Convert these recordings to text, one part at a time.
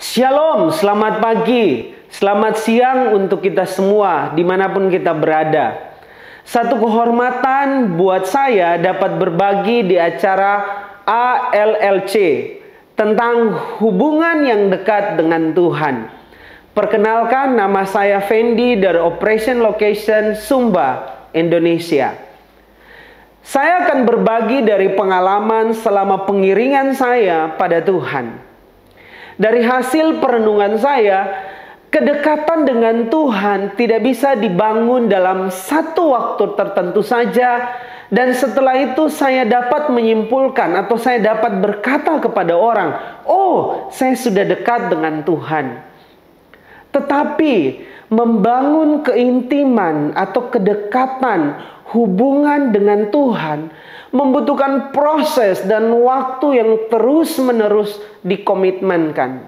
Shalom, selamat pagi, selamat siang untuk kita semua dimanapun kita berada. Satu kehormatan buat saya dapat berbagi di acara ALLC tentang hubungan yang dekat dengan Tuhan. Perkenalkan, nama saya Fendi dari Operation Location Sumba, Indonesia. Saya akan berbagi dari pengalaman selama pengiringan saya pada Tuhan. Dari hasil perenungan saya, kedekatan dengan Tuhan tidak bisa dibangun dalam satu waktu tertentu saja. Dan setelah itu saya dapat menyimpulkan atau saya dapat berkata kepada orang, "Oh, saya sudah dekat dengan Tuhan." Tetapi membangun keintiman atau kedekatan hubungan dengan Tuhan membutuhkan proses dan waktu yang terus-menerus dikomitmenkan.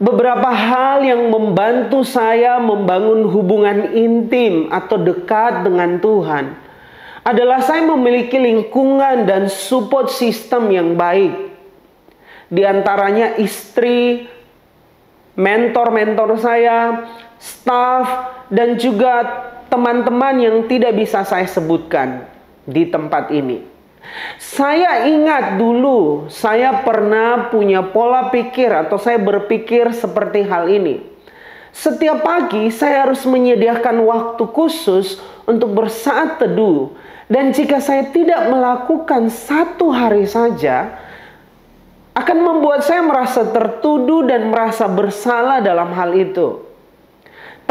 Beberapa hal yang membantu saya membangun hubungan intim atau dekat dengan Tuhan adalah saya memiliki lingkungan dan support system yang baik. Di antaranya istri, mentor-mentor saya, staff, dan juga teman-teman yang tidak bisa saya sebutkan di tempat ini. Saya ingat dulu saya pernah punya pola pikir atau saya berpikir seperti hal ini. Setiap pagi saya harus menyediakan waktu khusus untuk bersaat teduh. Dan jika saya tidak melakukan satu hari saja, akan membuat saya merasa tertuduh dan merasa bersalah dalam hal itu.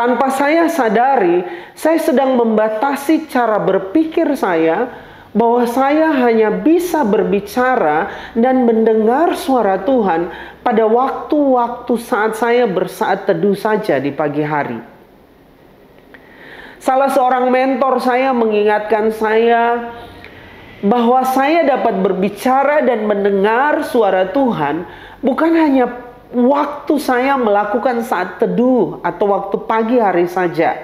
Tanpa saya sadari, saya sedang membatasi cara berpikir saya bahwa saya hanya bisa berbicara dan mendengar suara Tuhan pada waktu-waktu saat saya bersaat teduh saja di pagi hari. Salah seorang mentor saya mengingatkan saya bahwa saya dapat berbicara dan mendengar suara Tuhan bukan hanya waktu saya melakukan saat teduh atau waktu pagi hari saja.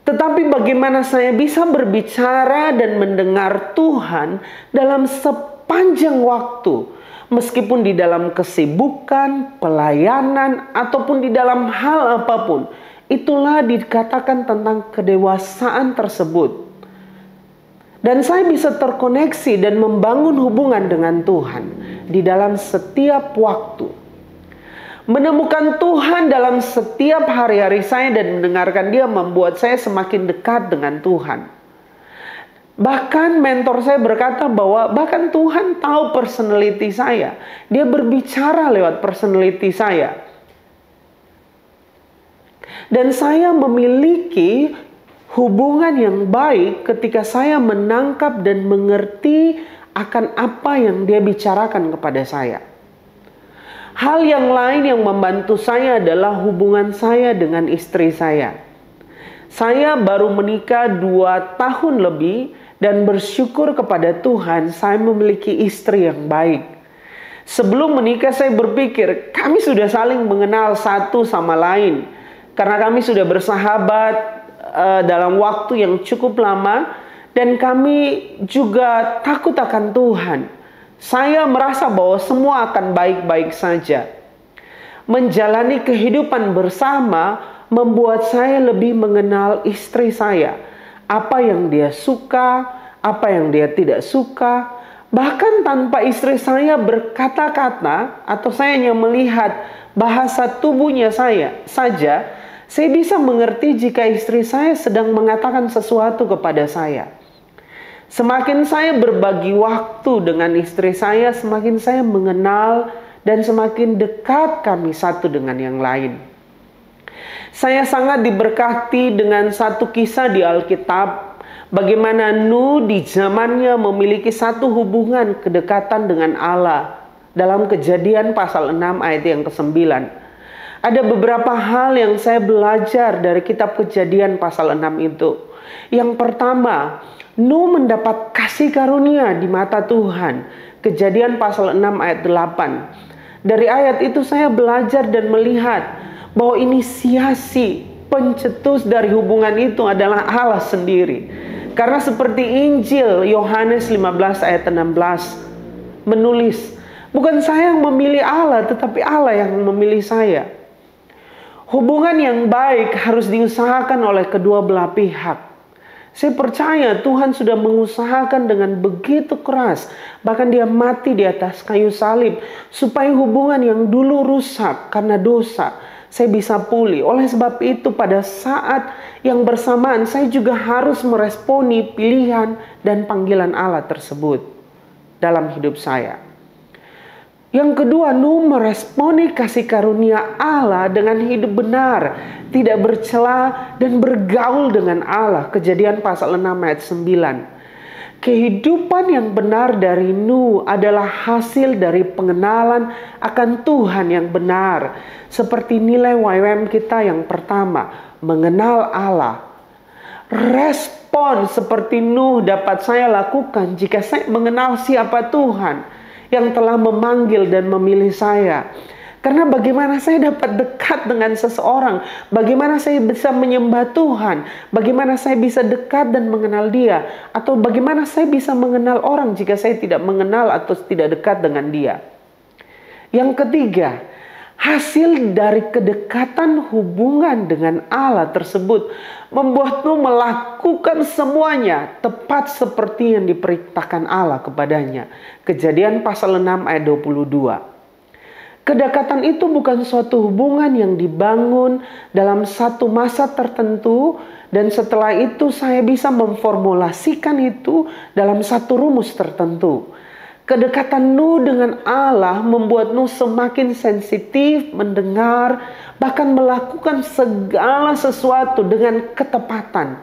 Tetapi bagaimana saya bisa berbicara dan mendengar Tuhan dalam sepanjang waktu. Meskipun di dalam kesibukan, pelayanan, ataupun di dalam hal apapun. Itulah dikatakan tentang kedewasaan tersebut. Dan saya bisa terkoneksi dan membangun hubungan dengan Tuhan di dalam setiap waktu. Menemukan Tuhan dalam setiap hari-hari saya dan mendengarkan Dia membuat saya semakin dekat dengan Tuhan. Bahkan mentor saya berkata bahwa bahkan Tuhan tahu personality saya. Dia berbicara lewat personality saya. Dan saya memiliki hubungan yang baik ketika saya menangkap dan mengerti akan apa yang Dia bicarakan kepada saya. Hal yang lain yang membantu saya adalah hubungan saya dengan istri saya. Saya baru menikah 2 tahun lebih dan bersyukur kepada Tuhan saya memiliki istri yang baik. Sebelum menikah saya berpikir kami sudah saling mengenal satu sama lain. Karena kami sudah bersahabat dalam waktu yang cukup lama dan kami juga takut akan Tuhan. Saya merasa bahwa semua akan baik-baik saja. Menjalani kehidupan bersama membuat saya lebih mengenal istri saya. Apa yang dia suka, apa yang dia tidak suka. Bahkan tanpa istri saya berkata-kata atau saya hanya melihat bahasa tubuhnya saya saja, saya bisa mengerti jika istri saya sedang mengatakan sesuatu kepada saya. Semakin saya berbagi waktu dengan istri saya, semakin saya mengenal dan semakin dekat kami satu dengan yang lain. Saya sangat diberkati dengan satu kisah di Alkitab, bagaimana Nuh di zamannya memiliki satu hubungan kedekatan dengan Allah. Dalam Kejadian pasal 6 ayat yang ke-9. Ada beberapa hal yang saya belajar dari kitab Kejadian pasal 6 itu. Yang pertama, Nuh mendapat kasih karunia di mata Tuhan. Kejadian pasal 6 ayat 8. Dari ayat itu saya belajar dan melihat bahwa inisiasi pencetus dari hubungan itu adalah Allah sendiri. Karena seperti Injil Yohanes 15 ayat 16 menulis Bukan saya yang memilih Allah, tetapi Allah yang memilih saya. Hubungan yang baik harus diusahakan oleh kedua belah pihak. Saya percaya Tuhan sudah mengusahakan dengan begitu keras. Bahkan dia mati di atas kayu salib. Supaya hubungan yang dulu rusak karena dosa, saya bisa pulih. Oleh sebab itu pada saat yang bersamaan saya juga harus meresponi pilihan dan panggilan Allah tersebut dalam hidup saya. Yang kedua, Nuh meresponi kasih karunia Allah dengan hidup benar, tidak bercela dan bergaul dengan Allah. Kejadian pasal 6 ayat 9. Kehidupan yang benar dari Nuh adalah hasil dari pengenalan akan Tuhan yang benar. Seperti nilai YWAM kita yang pertama, mengenal Allah. Respon seperti Nuh dapat saya lakukan jika saya mengenal siapa Tuhan yang telah memanggil dan memilih saya. Karena bagaimana saya dapat dekat dengan seseorang, bagaimana saya bisa menyembah Tuhan, bagaimana saya bisa dekat dan mengenal Dia, atau bagaimana saya bisa mengenal orang jika saya tidak mengenal atau tidak dekat dengan Dia. Yang ketiga, hasil dari kedekatan hubungan dengan Allah tersebut membuatmu melakukan semuanya tepat seperti yang diperintahkan Allah kepadanya. Kejadian pasal 6 ayat 22. Kedekatan itu bukan suatu hubungan yang dibangun dalam satu masa tertentu dan setelah itu saya bisa memformulasikan itu dalam satu rumus tertentu. Kedekatan Nuh dengan Allah membuat Nuh semakin sensitif mendengar, bahkan melakukan segala sesuatu dengan ketepatan.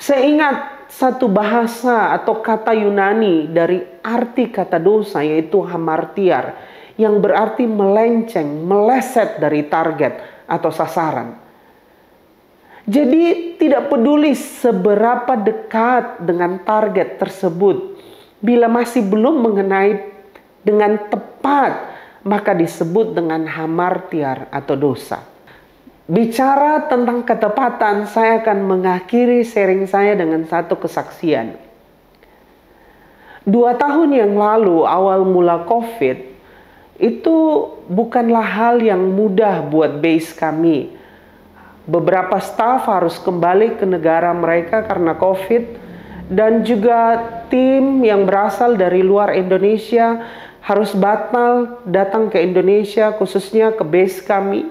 Saya ingat satu bahasa atau kata Yunani dari arti kata dosa, yaitu hamartiar, yang berarti melenceng, meleset dari target atau sasaran. Jadi tidak peduli seberapa dekat dengan target tersebut, bila masih belum mengenai dengan tepat, maka disebut dengan hamartiar atau dosa. Bicara tentang ketepatan, saya akan mengakhiri sharing saya dengan satu kesaksian. 2 tahun yang lalu, awal mula COVID, itu bukanlah hal yang mudah buat base kami. Beberapa staf harus kembali ke negara mereka karena COVID, dan juga tim yang berasal dari luar Indonesia harus batal datang ke Indonesia, khususnya ke base kami.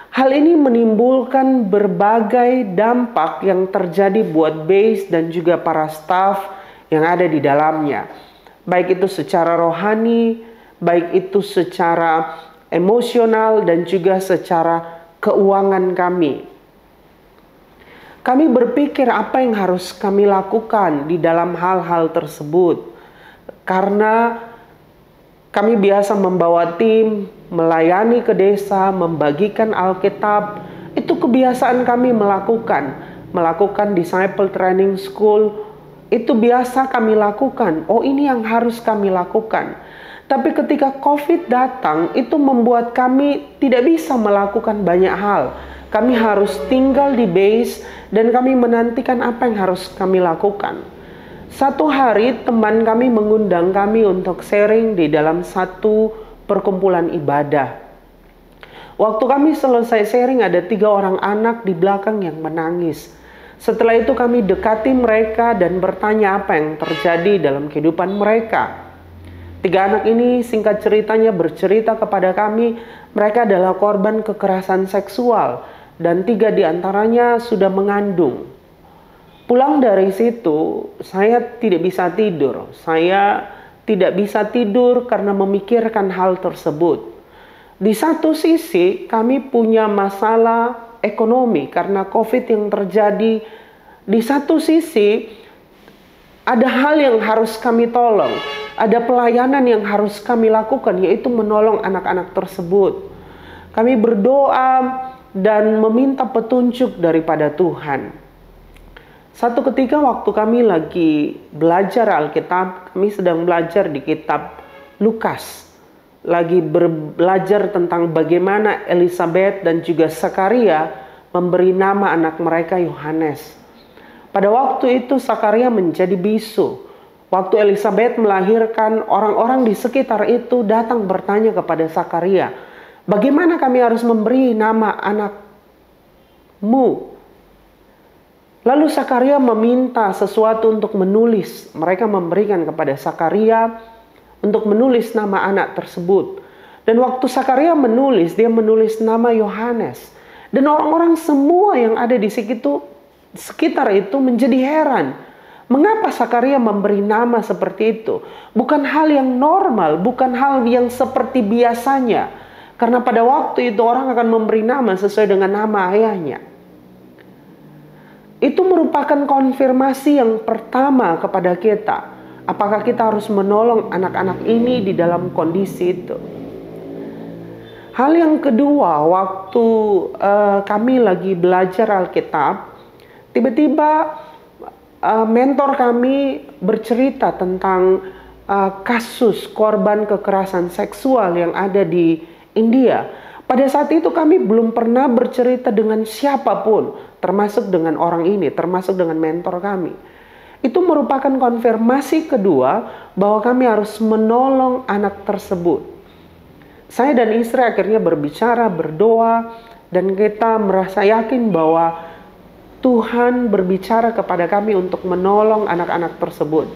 Hal ini menimbulkan berbagai dampak yang terjadi buat base dan juga para staf yang ada di dalamnya. Baik itu secara rohani, baik itu secara emosional dan juga secara keuangan kami. Kami berpikir apa yang harus kami lakukan di dalam hal-hal tersebut. Karena kami biasa membawa tim, melayani ke desa, membagikan Alkitab. Itu kebiasaan kami melakukan. Melakukan disciple training school. Itu biasa kami lakukan. Oh, ini yang harus kami lakukan. Tapi ketika COVID datang, itu membuat kami tidak bisa melakukan banyak hal. Kami harus tinggal di base dan kami menantikan apa yang harus kami lakukan. Satu hari teman kami mengundang kami untuk sharing di dalam satu perkumpulan ibadah. Waktu kami selesai sharing, ada 3 orang anak di belakang yang menangis. Setelah itu kami dekati mereka dan bertanya apa yang terjadi dalam kehidupan mereka. 3 anak ini singkat ceritanya bercerita kepada kami, mereka adalah korban kekerasan seksual. Dan 3 diantaranya sudah mengandung. Pulang dari situ, saya tidak bisa tidur. Saya tidak bisa tidur karena memikirkan hal tersebut. Di satu sisi, kami punya masalah ekonomi karena COVID yang terjadi. Di satu sisi, ada hal yang harus kami tolong. Ada pelayanan yang harus kami lakukan, yaitu menolong anak-anak tersebut. Kami berdoa dan meminta petunjuk daripada Tuhan. Satu ketika waktu kami lagi belajar Alkitab, kami sedang belajar di kitab Lukas. Lagi belajar tentang bagaimana Elizabeth dan juga Zakaria memberi nama anak mereka Yohanes. Pada waktu itu Zakaria menjadi bisu. Waktu Elizabeth melahirkan, orang-orang di sekitar itu datang bertanya kepada Zakaria, "Bagaimana kami harus memberi nama anakmu?" Lalu Zakaria meminta sesuatu untuk menulis. Mereka memberikan kepada Zakaria untuk menulis nama anak tersebut. Dan waktu Zakaria menulis, dia menulis nama Yohanes. Dan orang-orang semua yang ada di sekitar itu menjadi heran. Mengapa Zakaria memberi nama seperti itu? Bukan hal yang normal, bukan hal yang seperti biasanya. Karena pada waktu itu orang akan memberi nama sesuai dengan nama ayahnya. Itu merupakan konfirmasi yang pertama kepada kita. Apakah kita harus menolong anak-anak ini di dalam kondisi itu? Hal yang kedua, waktu kami lagi belajar Alkitab, tiba-tiba mentor kami bercerita tentang kasus korban kekerasan seksual yang ada di India. Pada saat itu kami belum pernah bercerita dengan siapapun, termasuk dengan orang ini, termasuk dengan mentor kami. Itu merupakan konfirmasi kedua bahwa kami harus menolong anak tersebut. Saya dan istri akhirnya berbicara, berdoa, dan kita merasa yakin bahwa Tuhan berbicara kepada kami untuk menolong anak-anak tersebut.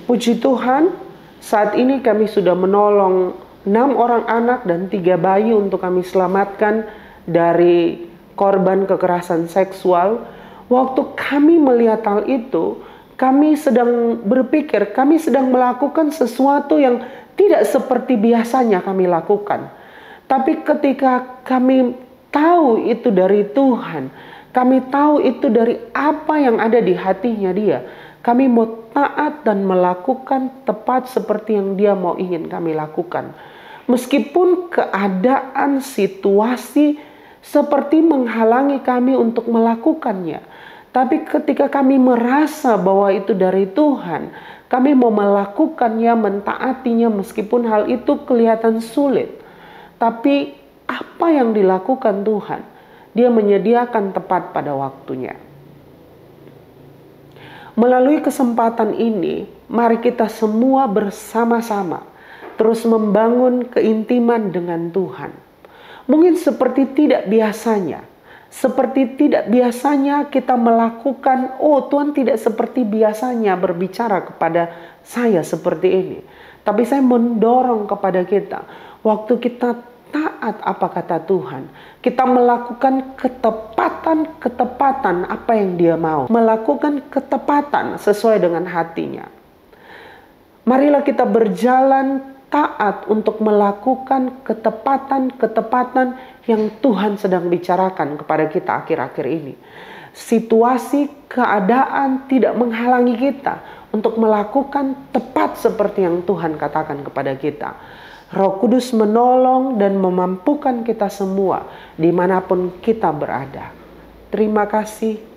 Puji Tuhan, saat ini kami sudah menolong 6 orang anak dan 3 bayi untuk kami selamatkan dari korban kekerasan seksual. Waktu kami melihat hal itu, kami sedang berpikir, kami sedang melakukan sesuatu yang tidak seperti biasanya kami lakukan. Tapi ketika kami tahu itu dari Tuhan, kami tahu itu dari apa yang ada di hatinya dia, kami mau taat dan melakukan tepat seperti yang dia mau ingin kami lakukan. Meskipun keadaan situasi seperti menghalangi kami untuk melakukannya. Tapi ketika kami merasa bahwa itu dari Tuhan, kami mau melakukannya, mentaatinya meskipun hal itu kelihatan sulit. Tapi apa yang dilakukan Tuhan? Dia menyediakan tepat pada waktunya. Melalui kesempatan ini, mari kita semua bersama-sama terus membangun keintiman dengan Tuhan. Mungkin seperti tidak biasanya kita melakukan, Tuhan tidak seperti biasanya berbicara kepada saya seperti ini. Tapi saya mendorong kepada kita, waktu kita taat apa kata Tuhan, kita melakukan ketepatan apa yang dia mau. Melakukan ketepatan sesuai dengan hatinya. Marilah kita berjalan taat untuk melakukan ketepatan yang Tuhan sedang bicarakan kepada kita akhir-akhir ini. Situasi, keadaan tidak menghalangi kita untuk melakukan tepat seperti yang Tuhan katakan kepada kita. Roh Kudus menolong dan memampukan kita semua dimanapun kita berada. Terima kasih.